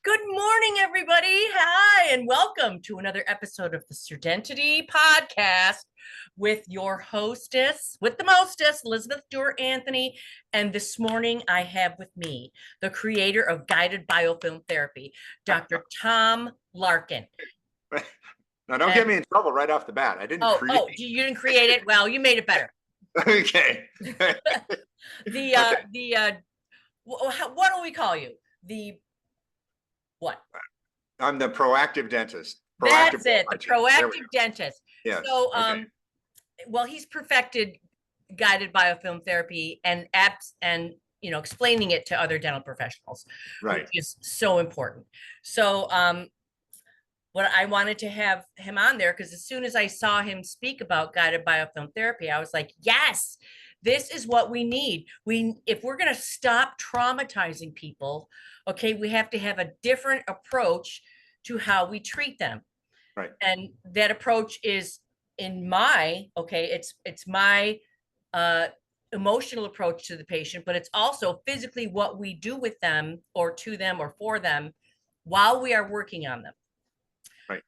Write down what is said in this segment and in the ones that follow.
Good morning, everybody. Hi, and welcome to another episode of the Surdentity Podcast with your hostess, with the mostess, Elizabeth Dewar Anthony. And this morning, I have with me the creator of guided biofilm therapy, Dr. Tom Larkin. Now, don't get me in trouble right off the bat. I didn't create. Oh, you didn't create it? Well, you made it better. Okay. What do we call you? What? I'm the proactive dentist. That's it, the proactive dentist. Yes. So, well, he's perfected guided biofilm therapy and apps and, explaining it to other dental professionals, right, which is so important. So, what I wanted to have him on there, because as soon as I saw him speak about guided biofilm therapy, I was like, yes, this is what we need. If we're going to stop traumatizing people, okay, we have to have a different approach to how we treat them. Right. And that approach is it's my emotional approach to the patient, but it's also physically what we do with them or to them or for them while we are working on them. Right.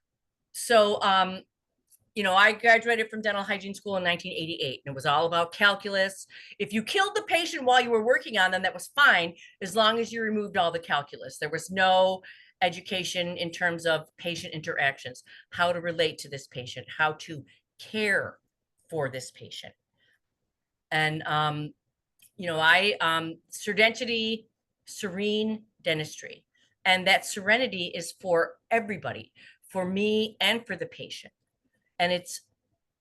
So, I graduated from dental hygiene school in 1988, and it was all about calculus. If you killed the patient while you were working on them, that was fine, as long as you removed all the calculus. There was no education in terms of patient interactions, how to relate to this patient, how to care for this patient. And, Surdentity, serene dentistry. And that serenity is for everybody, for me and for the patient. And it's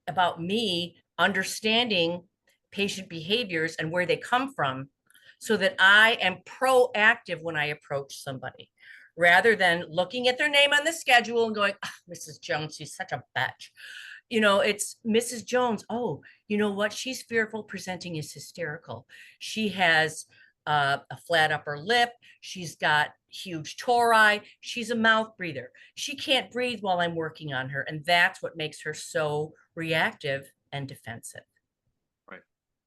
about me understanding patient behaviors and where they come from so that I am proactive when I approach somebody, rather than looking at their name on the schedule and going, Mrs. Jones, she's such a bitch. It's Mrs. Jones. Oh, you know what? She's fearful, presenting as hysterical. She has a flat upper lip. She's got huge tori. She's a mouth breather. She can't breathe while I'm working on her. And that's what makes her so reactive and defensive. Right.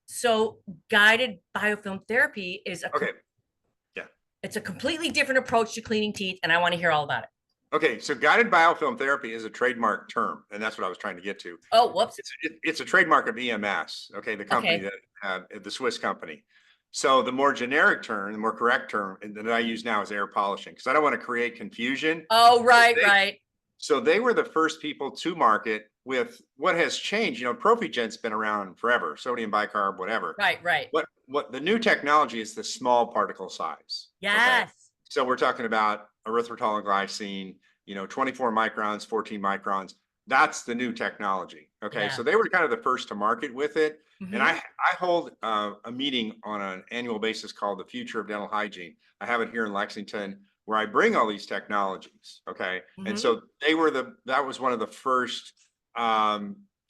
So guided biofilm therapy is it's a completely different approach to cleaning teeth. And I want to hear all about it. Okay, so guided biofilm therapy is a trademark term, and that's what I was trying to get to. Oh, whoops. It's a trademark of EMS, okay, the company that the Swiss company. So the more generic term, the more correct term that I use now is air polishing, because I don't want to create confusion. Oh, right. So they were the first people to market with what has changed. Propigent's been around forever, sodium bicarb, whatever. Right. What the new technology is the small particle size. Yes. Okay? So we're talking about erythritol and glycine, 24 microns, 14 microns. That's the new technology. Okay. Yeah. So they were kind of the first to market with it. Mm-hmm. And I hold a meeting on an annual basis called the Future of Dental Hygiene. I have it here in Lexington, where I bring all these technologies. Okay. Mm-hmm. And so that was one of the first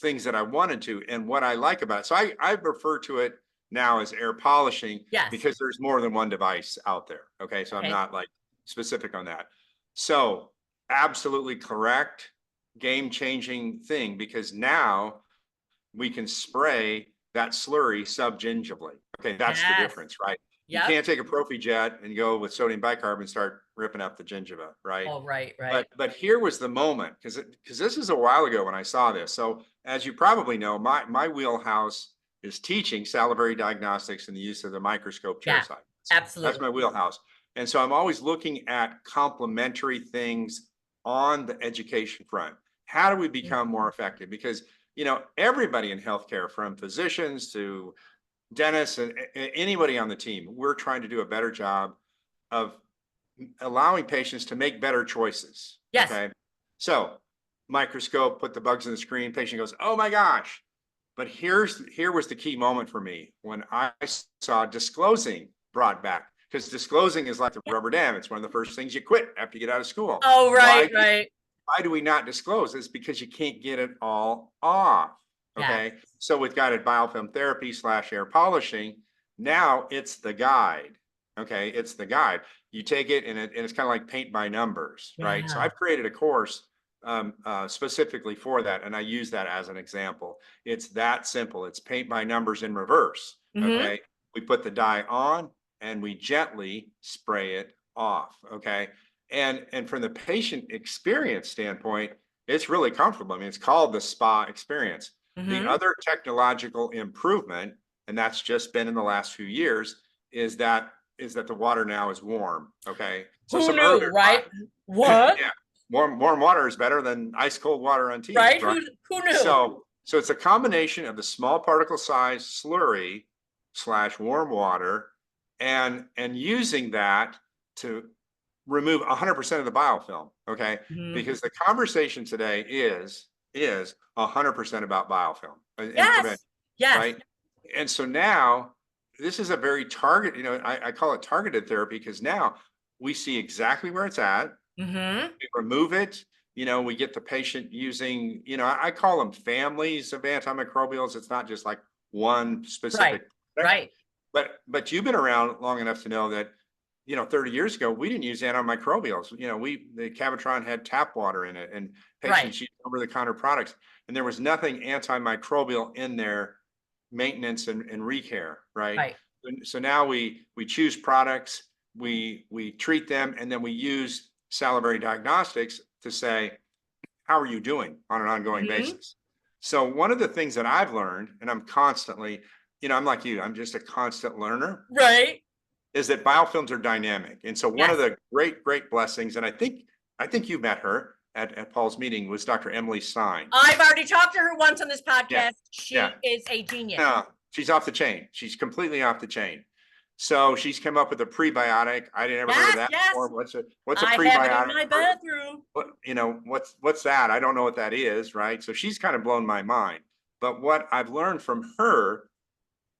things that I wanted to, and what I like about it. So I refer to it now as air polishing, because there's more than one device out there. Okay. So I'm not like specific on that. So absolutely correct, game-changing thing, because now we can spray that slurry subgingivally. Okay, that's the difference, right? Yep. You can't take a Profijet and go with sodium bicarb and start ripping up the gingiva, right? Oh, right. But here was the moment, because this is a while ago when I saw this. So as you probably know, my wheelhouse is teaching salivary diagnostics and the use of the microscope chairside. Absolutely. That's my wheelhouse. And so I'm always looking at complementary things on the education front. How do we become more effective? Because, everybody in healthcare, from physicians to dentists and anybody on the team, we're trying to do a better job of allowing patients to make better choices. Yes. Okay. So microscope, put the bugs in the screen, patient goes, oh my gosh. But here was the key moment for me when I saw disclosing brought back. Because disclosing is like the rubber dam. It's one of the first things you quit after you get out of school. Oh, right. Why do we not disclose? It's because you can't get it all off. Okay. Yeah. So with guided biofilm therapy / air polishing, now it's the guide. Okay. It's the guide. You take it and it's kind of like paint by numbers, right? So I've created a course specifically for that. And I use that as an example. It's that simple. It's paint by numbers in reverse. Mm-hmm. Okay. We put the dye on and we gently spray it off. Okay. And from the patient experience standpoint, it's really comfortable. I mean, it's called the spa experience. The Mm-hmm. other technological improvement, and that's just been in the last few years, is that the water now is warm. Okay. So Who some knew, earlier right? What? yeah, warm water is better than ice cold water on teeth, Right? right? Who knew? So it's a combination of the small particle size slurry slash warm water and using that to remove 100% of the biofilm. Okay. Mhm. Because the conversation today is 100% about biofilm and prevention, Yes. Yes. right? And so now this is a very target, I call it targeted therapy because now we see exactly where it's at. Mm-hmm. We remove it. We get the patient using, I call them families of antimicrobials. It's not just like one Right. specific product. Right. But you've been around long enough to know that, 30 years ago, we didn't use antimicrobials. The Cavitron had tap water in it, and Right. patients used over-the-counter products, and there was nothing antimicrobial in their maintenance and recare, right? Right. So now we choose products, we treat them, and then we use salivary diagnostics to say, how are you doing on an ongoing Mm-hmm. basis? So one of the things that I've learned, and I'm constantly, I'm like you, I'm just a constant learner, Right. is that biofilms are dynamic. And so one of Yes. the great blessings, and I think you met her at Paul's meeting, was Dr. Emily Stein. I've already talked to her once on this Yeah, podcast. She yeah. is a genius. No, she's off the chain. She's completely off the chain. So she's come up with a prebiotic. I never heard of Yes. that Yes. before. What's a I have it in prebiotic? my bathroom. What's that? I don't know what that is, right? So she's kind of blown my mind. But what I've learned from her,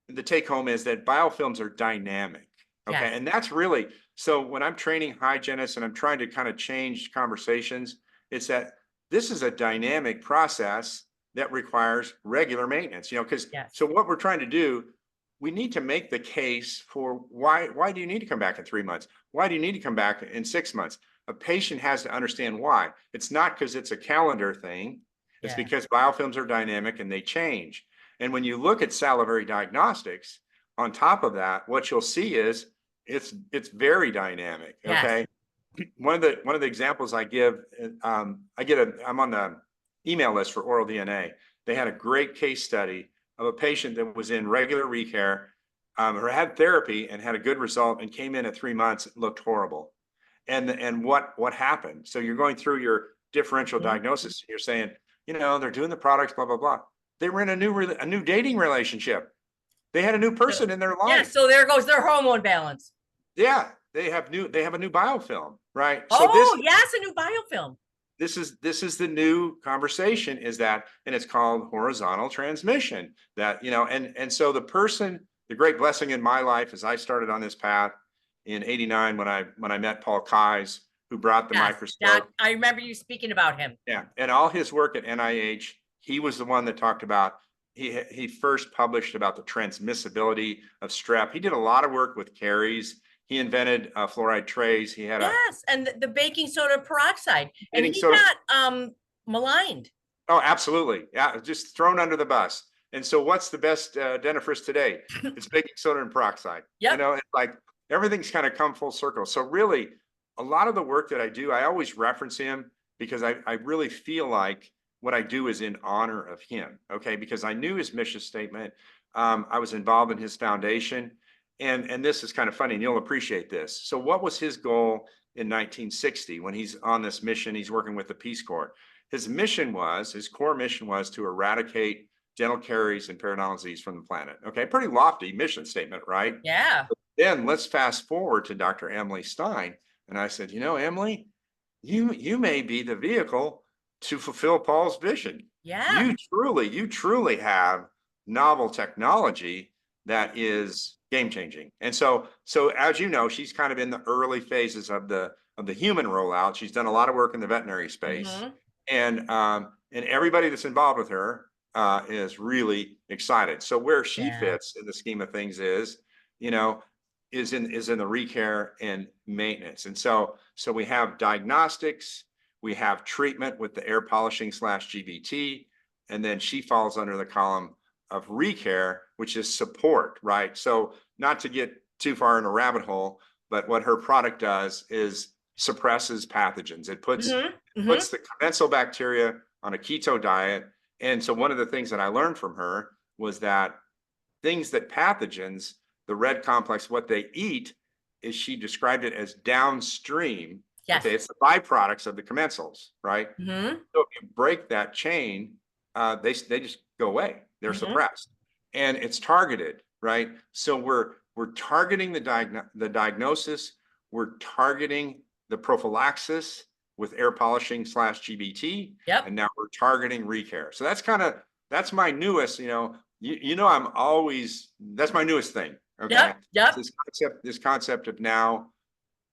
the take home is that biofilms are dynamic. Okay. Yes. And that's really, so when I'm training hygienists and I'm trying to kind of change conversations, it's that this is a dynamic process that requires regular maintenance, because Yes. so what we're trying to do, we need to make the case for why do you need to come back in 3 months? Why do you need to come back in 6 months? A patient has to understand why. It's not because it's a calendar thing. It's Yeah. because biofilms are dynamic and they change. And when you look at salivary diagnostics, on top of that, what you'll see is it's very dynamic. Yes. Okay. One of the examples I give, I'm on the email list for Oral DNA. They had a great case study of a patient that was in regular recare, or had therapy and had a good result, and came in at 3 months, it looked horrible. And what happened? So you're going through your differential Mhm. diagnosis. You're saying, they're doing the products, blah blah blah. They were in a new dating relationship. They had a new person in their Yeah. life. So there goes their hormone balance. Yeah, they have a new biofilm, right? So Oh, yes, a new biofilm. this is the new conversation, is that, and it's called horizontal transmission, that, and so the great blessing in my life is I started on this path in 89 when I met Paul Kais, who brought the Yes. Doc, microscope. I remember you speaking about him. Yeah, and all his work at NIH, he was the one that talked about. He first published about the transmissibility of strep. He did a lot of work with caries. He invented fluoride trays. He had a Yes, and the baking soda peroxide, and baking he soda. got maligned. Oh, absolutely. Yeah, just thrown under the bus. And so what's the best dentifrice today? It's baking soda and peroxide. Yep. It's like everything's kind of come full circle. So really, a lot of the work that I do, I always reference him because I really feel like what I do is in honor of him. Okay. Because I knew his mission statement. I was involved in his foundation. And this is kind of funny, and you'll appreciate this. So what was his goal in 1960 when he's on this mission? He's working with the Peace Corps. His core mission was to eradicate dental caries and periodontal disease from the planet. Okay, pretty lofty mission statement, right? Yeah. Then let's fast forward to Dr. Emily Stein. And I said, Emily, you may be the vehicle to fulfill Paul's vision. Yeah. You truly have novel technology that is game changing. And so as you know, she's kind of in the early phases of the human rollout. She's done a lot of work in the veterinary space. Mhm. And everybody that's involved with her is really excited. So where she Yeah. fits in the scheme of things is, you know, is in the recare and maintenance. And so we have diagnostics, we have treatment with the air polishing / GBT, and then she falls under the column of recare, which is support, right? So not to get too far in a rabbit hole, but what her product does is suppresses pathogens. It puts Mm-hmm. Mm-hmm. puts the commensal bacteria on a keto diet. And so one of the things that I learned from her was that things that pathogens, the red complex, what they eat, is she described it as downstream. Yes. Okay, it's the byproducts of the commensals, right? Mm-hmm. So if you break that chain, they just go away. They're Mm-hmm. suppressed, and it's targeted, right? So we're targeting the diagnosis. We're targeting the prophylaxis with air polishing slash GBT, Yep. and now we're targeting recare. So that's my newest. I'm always that's my newest thing. Okay, Yep. Yep. this concept of now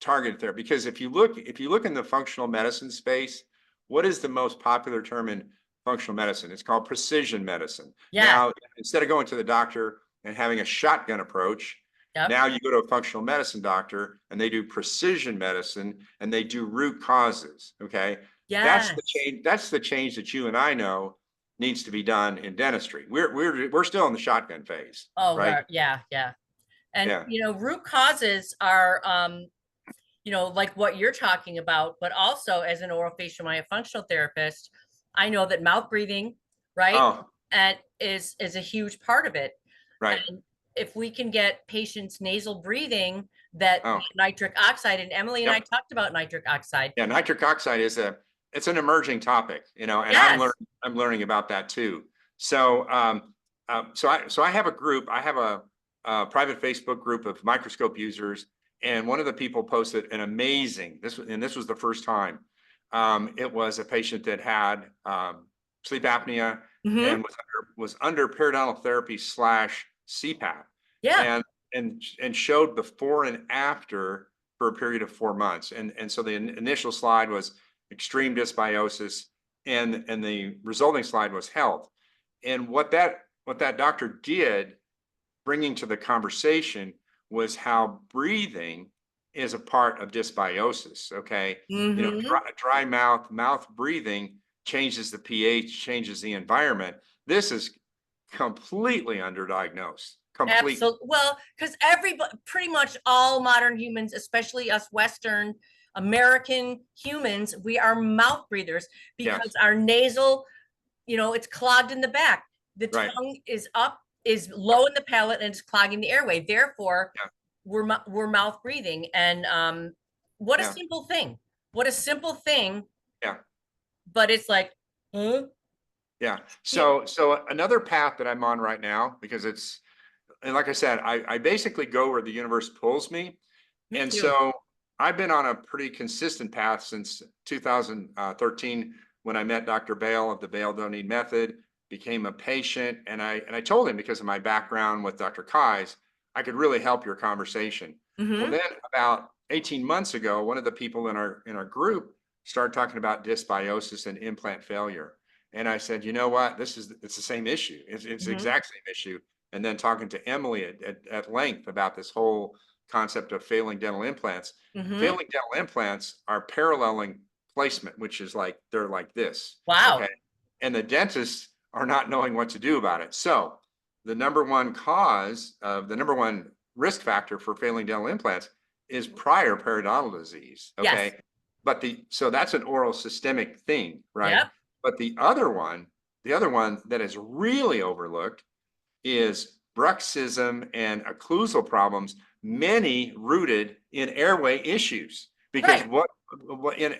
targeted therapy. Because if you look in the functional medicine space, what is the most popular term in functional medicine? It's called precision medicine. Yes. Now, instead of going to the doctor and having a shotgun approach, Yep. now you go to a functional medicine doctor and they do precision medicine and they do root causes. Okay. That's the Yes. change. That's the change that you and I know needs to be done in dentistry. We're still in the shotgun phase, Oh, right? yeah. Yeah. And, Yeah. root causes are, like what you're talking about, but also as an orofacial myofunctional therapist, I know that mouth breathing, right, Oh, and is a huge part of it. right. And if we can get patients nasal breathing, that Oh, nitric oxide, and Emily and I yep. talked about nitric oxide. Yeah, nitric oxide it's an emerging topic, and Yes. I'm learning about that too. So I have a group. I have a private Facebook group of microscope users, and one of the people posted an amazing this was the first time. It was a patient that had sleep apnea Mm-hmm. and was under periodontal therapy slash CPAP, Yeah. and and showed before and after for a period of 4 months. And so the initial slide was extreme dysbiosis, and the resulting slide was health. And what that doctor did, bringing to the conversation, was how breathing is a part of dysbiosis. Okay, Mm-hmm. dry mouth breathing changes the pH, changes the environment. This is completely underdiagnosed. Completely. Absolutely. Well, because everybody, pretty much all modern humans, especially us Western American humans, we are mouth breathers because Yes. our nasal, it's clogged in the back. The Right. tongue is low in the palate, and it's clogging the airway. Therefore, Yeah. we're mouth breathing. And what a Yeah. simple thing. What a simple thing. Yeah. But it's like, huh? Yeah. Yeah, So another path that I'm on right now, because and like I said, I basically go where the universe pulls me. me And too. so I've been on a pretty consistent path since 2013, when I met Dr. Bale of the Bale Don't Need Method, became a patient. And I told him, because of my background with Dr. Kai's, I could really help your conversation. Well, Mm-hmm. then about 18 months ago, one of the people in our group started talking about dysbiosis and implant failure. And I said, you know what? It's the same issue. It's the Mm-hmm. exact same issue. And then talking to Emily at length about this whole concept of failing dental implants. Mm-hmm. Failing dental implants are paralleling placement, which is like they're like this. Wow. Okay. And the dentists are not knowing what to do about it. So the number one risk factor for failing dental implants is prior periodontal disease. Yes. Okay. So that's an oral systemic thing, right? Yep. But the other one that is really overlooked is bruxism and occlusal problems, many rooted in airway issues. Because Right.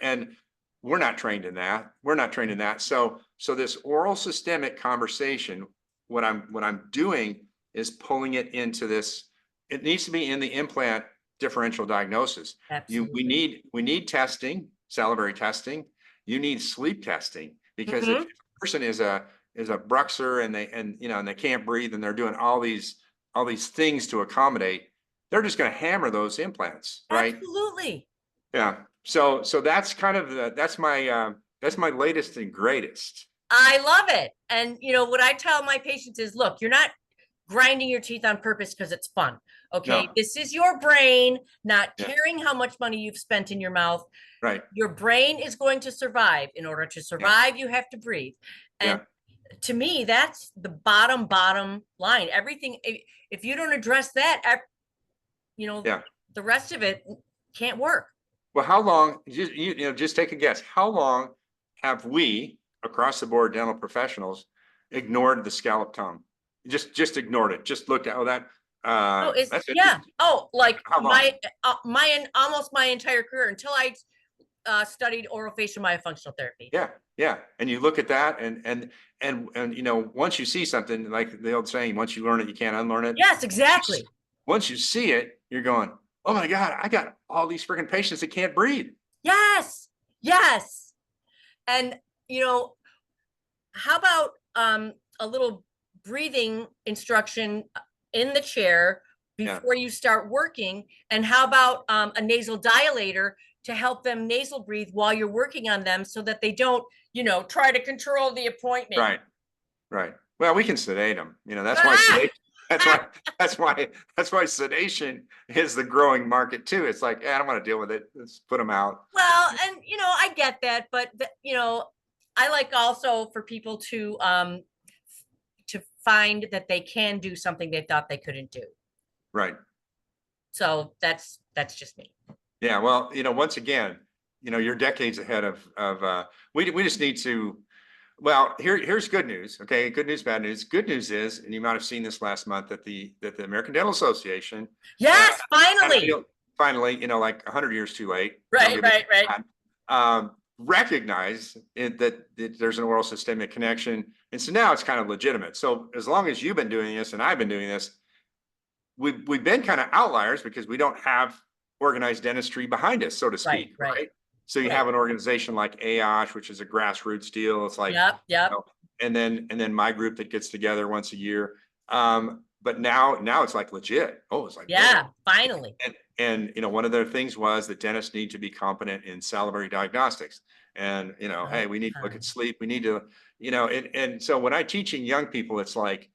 and we're not trained in that. We're not trained in that. So this oral systemic conversation, what I'm doing is pulling it into this. It needs to be in the implant differential diagnosis. We Absolutely. need testing, salivary testing. You need sleep testing, because if Mm-hmm. a person is a bruxer and they can't breathe and they're doing all these things to accommodate, they're just going to hammer those implants, right? Absolutely. Yeah. So that's kind of that's my latest and greatest. I love it. And what I tell my patients is, look, you're not grinding your teeth on purpose because it's fun. Okay. No. This is your brain not Yeah. caring how much money you've spent in your mouth. Right. Your brain is going to survive. In order to Yeah. survive, you have to breathe. And Yeah. to me, that's the bottom line. Everything, if you don't address that, you know, Yeah. the rest of it can't work. Well, how long, just take a guess. How long have we, across the board dental professionals, ignored the scallop tongue? Just ignored it. Just looked at, oh, Oh, it's that's yeah. interesting. Oh, like How long? my almost my entire career until I studied orofacial myofunctional therapy. Yeah, yeah. And you look at that and once you see something, like the old saying, once you learn it, you can't unlearn it. Yes, exactly. Once you see it, you're going, oh my God, I got all these freaking patients that can't breathe. Yes, yes. And you know, how about a little breathing instruction in the chair Yeah. before you start working? And how about a nasal dilator to help them nasal breathe while you're working on them so that they don't, try to control the appointment? Right. Right. Well, we can sedate them. That's why sedation. That's why. That's why sedation is the growing market too. It's like, I don't want to deal with it. Let's put them out. Well, and I get that, but I like also for people to find that they can do something they thought they couldn't do. Right. So that's just me. Yeah. Well, once again, you're decades ahead of. We just need to. Well, here's good news. Okay, good news, bad news. Good news is, and you might have seen this last month, that the American Dental Association, Yes, kind of finally. finally, like 100 years too late. Right, right, right. Recognize that there's an oral systemic connection, and so now it's kind of legitimate. So as long as you've been doing this and I've been doing this, we've been kind of outliers because we don't have organized dentistry behind us, so to speak, Right. right? So you have an organization like AOSH, which is a grassroots deal. It's like, Yep. And then my group that gets together once a year. But now it's like legit. Oh, it's like, yeah, whoa. Finally. And one of their things was that dentists need to be competent in salivary diagnostics. And hey, we need to look at sleep. We need to, and so when I'm teaching young people, it's like,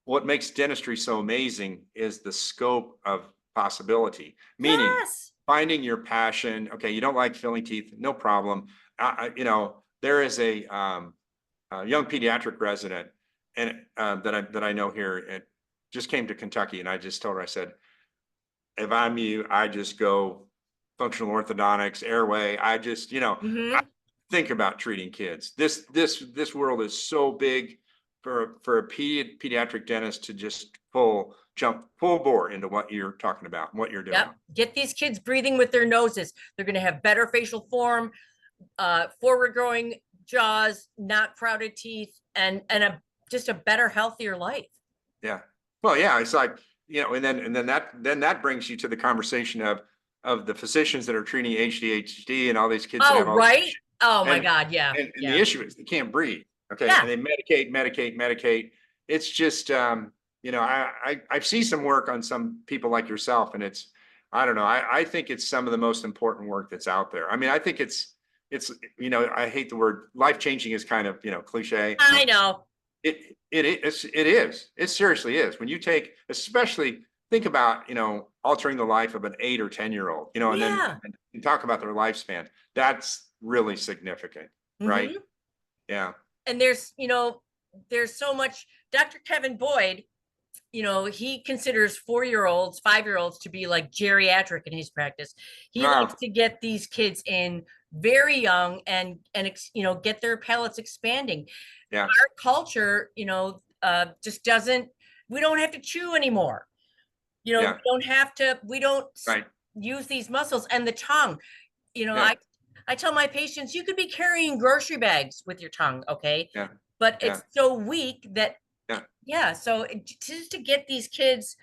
what makes dentistry so amazing is the scope of possibility, meaning Yes. finding your passion. Okay, you don't like filling teeth, no problem. There is a young pediatric resident and that I know here, and just came to Kentucky, and I just told her, I said, if I'm you, I just go functional orthodontics, airway. I just, I think about treating kids. This world is so big for a pediatric dentist to just jump full bore into what you're talking about, what you're doing. Yep. Get these kids breathing with their noses. They're going to have better facial form, forward growing jaws, not crowded teeth, and just a better, healthier life. Yeah. Well, yeah, it's like, and then that brings you to the conversation of the physicians that are treating ADHD and all these kids that have all right. Oh my and, God. Yeah. And the issue is they can't breathe. Okay. Yeah. And they medicate. It's just, I've seen some work on some people like yourself, and I don't know. I think it's some of the most important work that's out there. I mean, I think it's, I hate the word life-changing is kind of, cliche. I know. It is. It seriously is. When you especially think about, altering the life of an 8 or 10-year-old, and then and talk about their lifespan. That's really significant, right? Yeah. And there's so much. Dr. Kevin Boyd, he considers 4-year-olds, 5-year-olds to be like geriatric in his practice. He likes to get these kids in very young and get their palates expanding. Yeah. Our culture, just doesn't. We don't have to chew anymore. We don't use these muscles, and the tongue. I tell my patients, you could be carrying grocery bags with your tongue, okay? Yeah. But it's so weak that, so just to get these kids,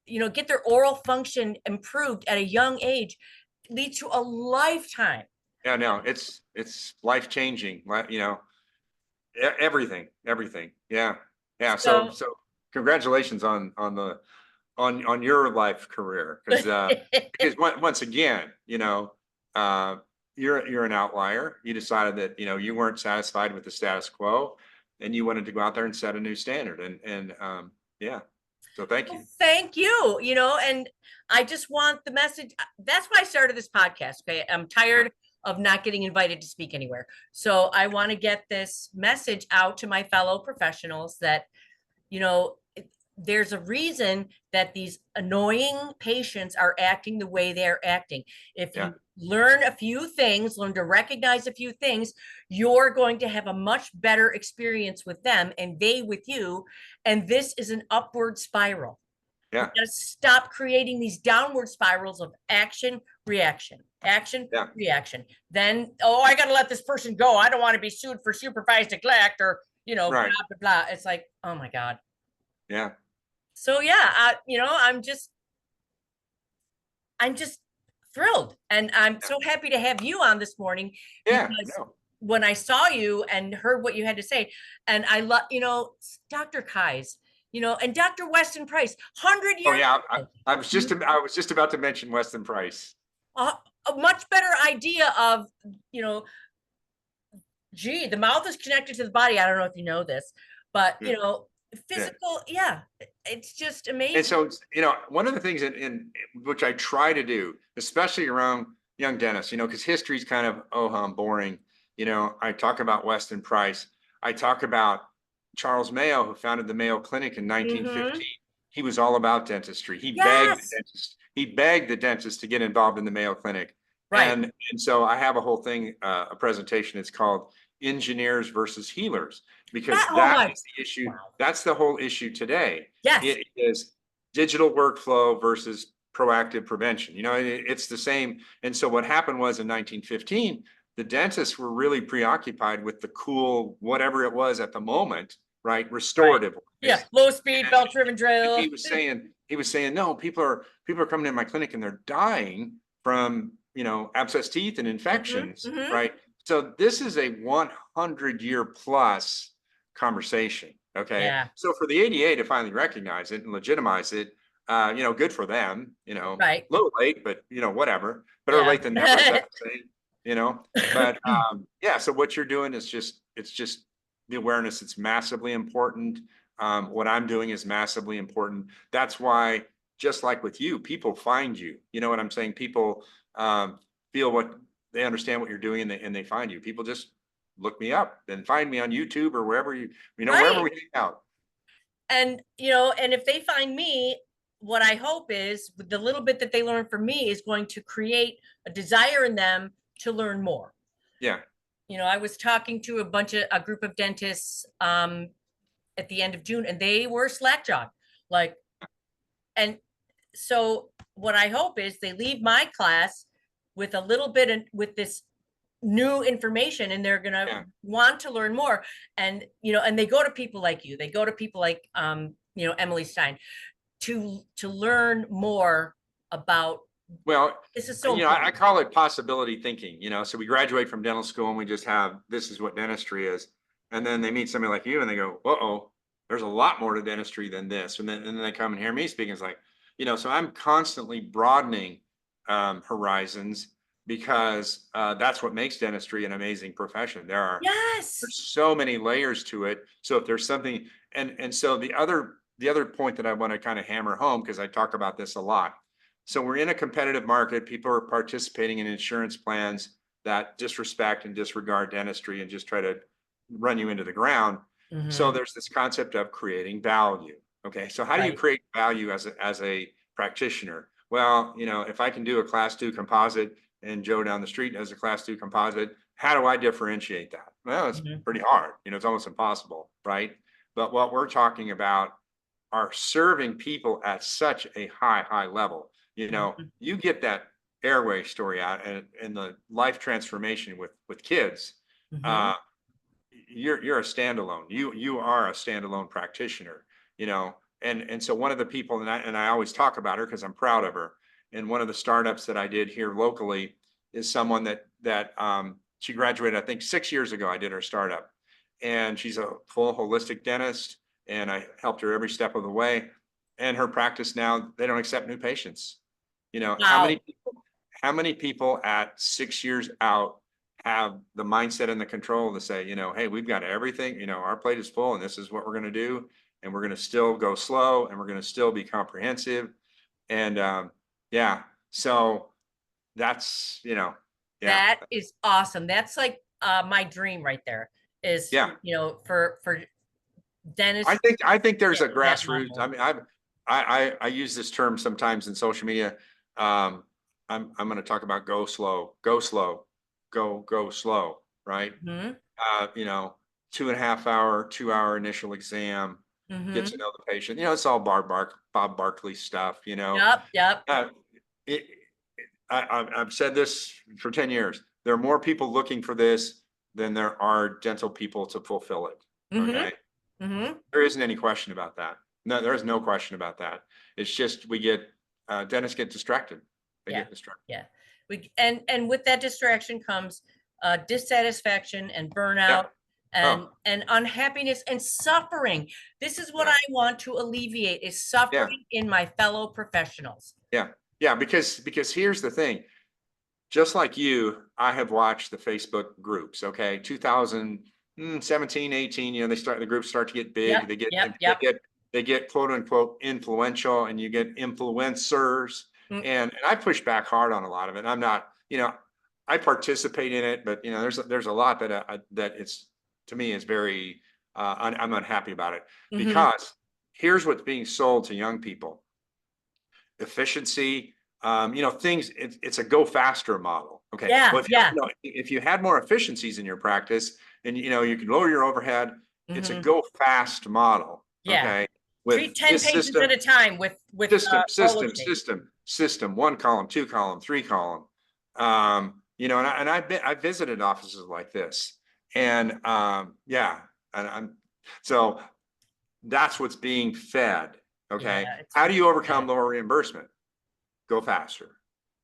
get their oral function improved at a young age leads to a lifetime. Yeah, no, it's life-changing, everything. Yeah. Yeah. So congratulations on your life career. Because once again, you're an outlier. You decided that, you weren't satisfied with the status quo, and you wanted to go out there and set a new standard. And so thank you. Well, thank you. And I just want the message. That's why I started this podcast. Okay. I'm tired of not getting invited to speak anywhere. So I want to get this message out to my fellow professionals that, there's a reason that these annoying patients are acting the way they're acting. If Yeah. you learn a few things, learn to recognize a few things, you're going to have a much better experience with them and they with you. And this is an upward spiral. We Yeah. got to stop creating these downward spirals of action, reaction, action, Yeah. reaction. Then, oh, I got to let this person go. I don't want to be sued for supervised neglect or, blah, Right. blah, blah. It's like, oh my God. Yeah. So yeah, I'm just thrilled, and I'm so happy to have you on this morning Yeah. because No. when I saw you and heard what you had to say, and I love, Dr. Kai's, and Dr. Weston Price, 100 years Oh yeah. ago, I was just about to mention Weston Price. a, a much better idea of, you know, gee, the mouth is connected to the body. I don't know if you know this, but Yeah. Yeah. physical, yeah, it's just And amazing. so, one of the things in which I try to do, especially around young dentists, because history is kind of, boring. I talk about Weston Price. I talk about Charles Mayo, who founded the Mayo Clinic in Mm-hmm. 1915. He was all about dentistry. Yes. He begged the dentist to get involved in the Mayo Clinic. Right. And so I have a whole thing, a presentation. It's called Engineers versus Healers, because Oh that my. is the issue. Wow. That's the whole issue today. Yes. It is digital workflow versus proactive prevention. It's the same. And so what happened was in 1915, the dentists were really preoccupied with the cool, whatever it was at the moment, right? Right. Restorative Yeah. wise. Low speed belt driven And drill. he was saying, no, people are coming in my clinic and they're dying from, abscess teeth and Mm-hmm, infections, mm-hmm. right? So this is a 100-year plus conversation. Okay. Yeah. So for the ADA to finally recognize it and legitimize it, good for them, a Right. little late, but whatever. Better Yeah. late than never, as I say, you know. But yeah, so what you're doing is it's just the awareness. It's massively important. What I'm doing is massively important. That's why, just like with you, people find you. You know what I'm saying? People feel what they understand what you're doing, and they find you. People just look me up and find me on YouTube or wherever wherever Right. we hang out. And and if they find me, what I hope is the little bit that they learn from me is going to create a desire in them to learn more. Yeah. I was talking to a group of dentists at the end of June, and they were slack-jawed. Like, and so what I hope is they leave my class with a little bit with this new information, and they're going to Yeah. want to learn more. And and they go to people like you, they go to people like Emily Stein to learn more about Well, this. Is so I important. call it possibility thinking. So we graduate from dental school and we just have, this is what dentistry is. And then they meet somebody like you and they go, uh-oh, there's a lot more to dentistry than this. And then they come and hear me speaking. It's like, so I'm constantly broadening horizons, because that's what makes dentistry an amazing profession. Yes. There's so many layers to it. So if there's something, and so the other point that I want to kind of hammer home, because I talk about this a lot. So we're in a competitive market. People are participating in insurance plans that disrespect and disregard dentistry and just try to run you into the ground. So Mm-hmm. there's this concept of creating value. Okay. So how do you Right. create value as a practitioner? Well, if I can do a class 2 composite and Joe down the street does a class 2 composite, how do I differentiate that? Well, it's Mm-hmm. pretty hard. It's almost impossible, right? But what we're talking about are serving people at such a high level. Mm-hmm. You get that airway story out, and the life transformation with kids. Mm-hmm. Uh, you're a standalone. You are a standalone practitioner. And so one of the people, and I always talk about her because I'm proud of her. And one of the startups that I did here locally is someone that she graduated, I think 6 years ago. I did her startup, and she's a full holistic dentist, and I helped her every step of the way. And her practice now, they don't accept new patients. Wow. How many people at 6 years out have the mindset and the control to say, hey, we've got everything, our plate is full and this is what we're going to do. And we're going to still go slow and we're going to still be comprehensive. And yeah, so that's, yeah, That is awesome. That's like my dream right there is, yeah, for dentists I think there's get a to that grassroots. I level. mean, I use this term sometimes in social media. Um, I'm going to talk about go slow, go slow, go slow, right? Hmm. 2.5 hour, 2 hour initial exam, get to Hmm. know the patient. It's all Bob Barkley stuff. Yep, yep. Uh, it, I've said this for 10 years. There are more people looking for this than there are dental people to fulfill it. Hmm. Okay. Hmm. There isn't any question about that. No, there is no question about that. It's just dentists get distracted. They Yeah, get distracted. yeah. And with that distraction comes dissatisfaction and burnout Yeah. Oh, and unhappiness and suffering. This is what yeah. I want to alleviate is Yeah. suffering in my fellow professionals. Yeah. Yeah. Because here's the thing. Just like you, I have watched the Facebook groups. Okay. 2017, 18, the groups start to get Yep, big. yep, yep. They get quote unquote influential, and you get influencers. Mm, And I push back hard on a lot of it. I'm not, I participate in it, but there's a lot that it's, to me, is very, I'm unhappy about it, mm-hmm. because here's what's being sold to young people: efficiency, things. It's a go faster model. Okay. Yeah, Well, yeah. if you had more efficiencies in your practice, and you can lower your overhead, it's a Mm-hmm. go fast model. Yeah. Okay. Treat With 10 this patients system, at a time with roller shake. system, 1 column, 2 column, 3 column. And I visited offices like this, and yeah, and I'm so that's what's being fed. Okay. Yeah, it's How do really you overcome bad. lower reimbursement? Go faster.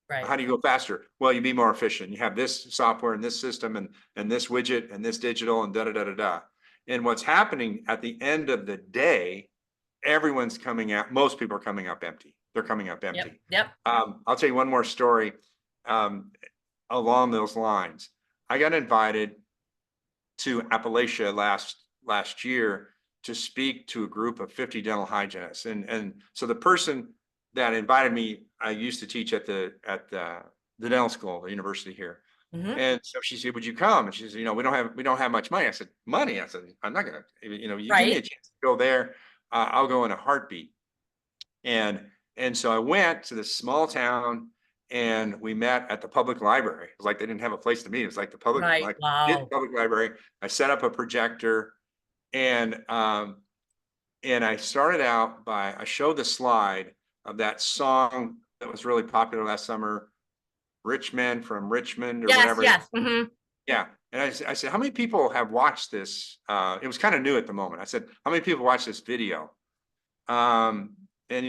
Right. How do you go faster? Well, you be more efficient. You have this software and this system and this widget and this digital and da da da da da. And what's happening at the end of the day, everyone's coming out. Most people are coming up empty. They're coming up Yep, empty. yep. I'll tell you one more story um, along those lines. I got invited to Appalachia last year to speak to a group of 50 dental hygienists. And so the person that invited me, I used to teach at the dental school, the university here. Mm-hmm. And so she said, "Would you come?" And she said, we don't have much money." I said, "Money?" I said, "I'm not gonna, you give me a Right. chance to go there, I'll go in a heartbeat." And so I went to this small town, and we met at the public library. It was like they didn't have a place to meet. It was like the public, Right. like Wow. public library. I set up a projector, and I started out by I showed the slide of that song that was really popular last summer, "Rich Men from Richmond" or Yes, whatever. yes. Mm-hmm. Yeah. And I said, "How many people have watched this?" It was kind of new at the moment. I said, "How many people watched this video?" Um, and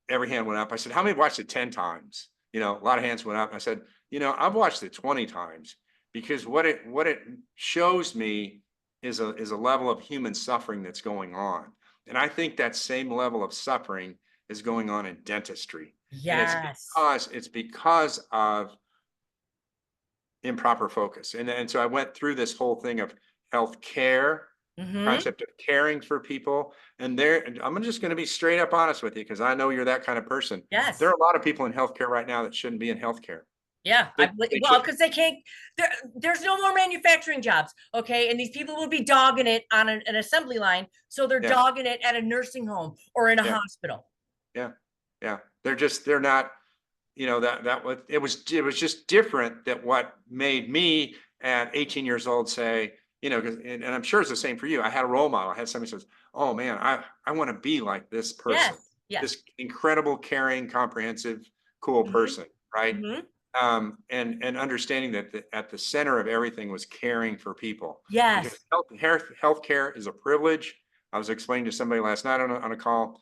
every hand went up. I said, "How many watched it 10 times?" A lot of hands went up. I said, "I've watched it 20 times," because what it shows me is a level of human suffering that's going on. And I think that same level of suffering is going on in dentistry. And Yes. it's because of improper focus. And so I went through this whole thing of healthcare, Mm-hmm. concept of caring for people. And I'm just going to be straight up honest with you, because I know you're that kind of person. There Yes. are a lot of people in healthcare right now that shouldn't be in healthcare. Yeah, I They, believe, they well, should. because they can't, there's no more manufacturing jobs. Okay. And these people will be dogging it on an assembly line. So they're Yeah, dogging it at a nursing home or in a yeah, hospital. yeah, yeah. They're not, it was just different, that what made me at 18 years old say, 'cause- and I'm sure it's the same for you. I had a role model. I had somebody who says, "Oh man, I want to be like this person, Yes. Yes. this incredible, caring, comprehensive, cool Mm-hmm. person," right? Mm-hmm. And understanding that at the center of everything was caring for people, because Yes. healthcare is a privilege. I was explaining to somebody last night on a call,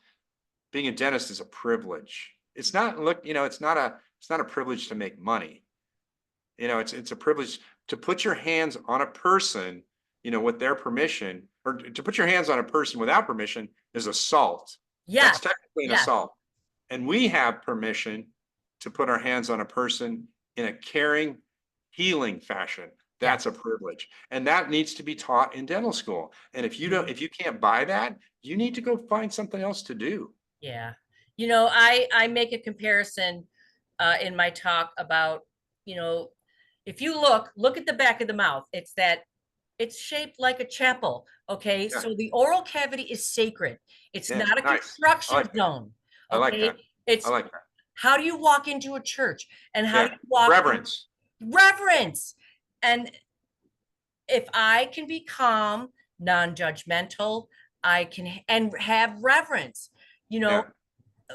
being a dentist is a privilege. It's not look, it's not a privilege to make money. It's a privilege to put your hands on a person, with their permission, or to put your hands on a person without permission is assault. That's Yes. technically an Yes. assault. And we have permission to put our hands on a person in a caring, healing fashion. Yes. That's a privilege. And that needs to be taught in dental school. And Mhm. if you can't buy that, you need to go find something else to do. Yeah. I make a comparison in my talk about, you know, if you look at the back of the mouth, It's shaped like a chapel. Okay. Yeah. So the oral cavity is sacred. It's Yeah. not a Nice. I construction like that. zone. I like Okay. that. I It's like that. how do you walk into a church, and how Yeah. do you walk in Reverence. reverence? And if I can be calm, non-judgmental, I can and have reverence, you Yeah. know,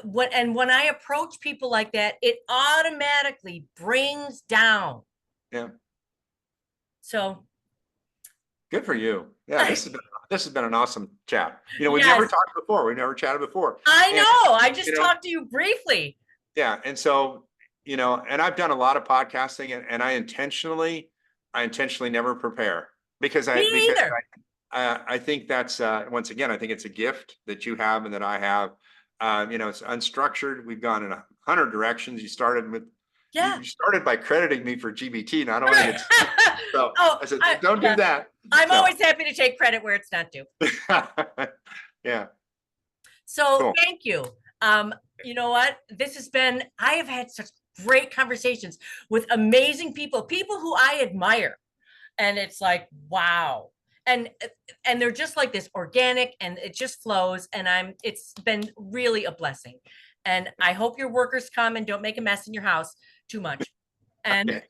when I approach people like that, it automatically brings down. Yeah. So Good for you. Yeah. This has been an awesome chat. We've never yes, talked before. We've never chatted before. I And, know. I you just know, talked to you briefly. yeah. And so, and I've done a lot of podcasting, and I intentionally never prepare because Me because either. I think that's once again, I think it's a gift that you have and that I have. It's unstructured. We've gone in 100 directions. Yeah. You started by crediting me for GBT, and I don't want to get so Oh, I said, don't do yeah. that. I'm So always happy to take credit where it's not due. yeah, So cool. thank you. You know what? I have had such great conversations with amazing people who I admire. And it's like, wow. And and they're just like this organic, and it just flows. And it's been really a blessing. And I hope your workers come and don't make a mess in your house too much. And Okay.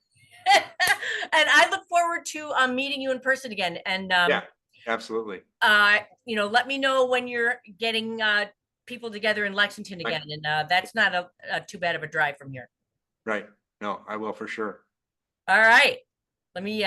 and I look forward to meeting you in person again. And Yeah, absolutely. let me know when you're getting people together in Lexington Right. again. And that's not a too bad of a drive from here. Right. No, I will for sure. All right. Let me